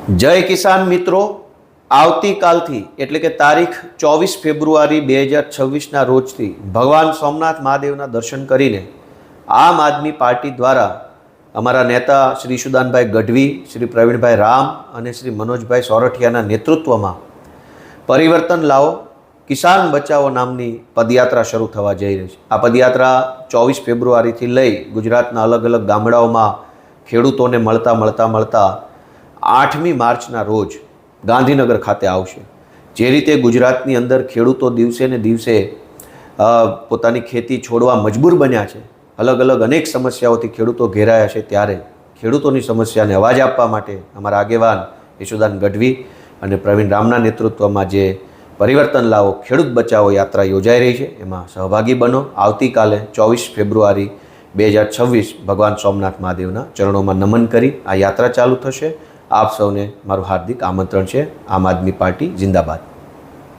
જય કિસાન મિત્રો, આવતીકાલથી એટલે કે તારીખ 24 ફેબ્રુઆરી 2026ના રોજથી ભગવાન સોમનાથ મહાદેવના દર્શન કરીને આમ આદમી પાર્ટી દ્વારા અમારા નેતા શ્રી ઈશુદાનભાઈ ગઢવી, શ્રી પ્રવીણભાઈ રામ અને શ્રી મનોજભાઈ સોરઠિયાના નેતૃત્વમાં પરિવર્તન લાવો કિસાન બચાવો નામની પદયાત્રા શરૂ થવા જઈ રહી છે। આ પદયાત્રા 24 ફેબ્રુઆરીથી લઈ ગુજરાતના અલગ અલગ ગામડાઓમાં ખેડૂતોને મળતા 8મી માર્ચના રોજ ગાંધીનગર ખાતે આવશે। જે રીતે ગુજરાતની અંદર ખેડૂતો દિવસે ને દિવસે પોતાની ખેતી છોડવા મજબૂર બન્યા છે, અલગ અલગ અનેક સમસ્યાઓથી ખેડૂતો ઘેરાયા છે, ત્યારે ખેડૂતોની સમસ્યાને અવાજ આપવા માટે અમારા આગેવાન ઈશુદાન ગઢવી અને પ્રવીણ રામના નેતૃત્વમાં જે પરિવર્તન લાવો ખેડૂત બચાવો યાત્રા યોજાઈ રહી છે, એમાં સહભાગી બનો। આવતીકાલે 24 ફેબ્રુઆરી 2026 ભગવાન સોમનાથ મહાદેવના ચરણોમાં નમન કરી આ યાત્રા ચાલુ થશે। આપ સૌને મારું હાર્દિક આમંત્રણ છે। આમ આદમી પાર્ટી જિંદાબાદ।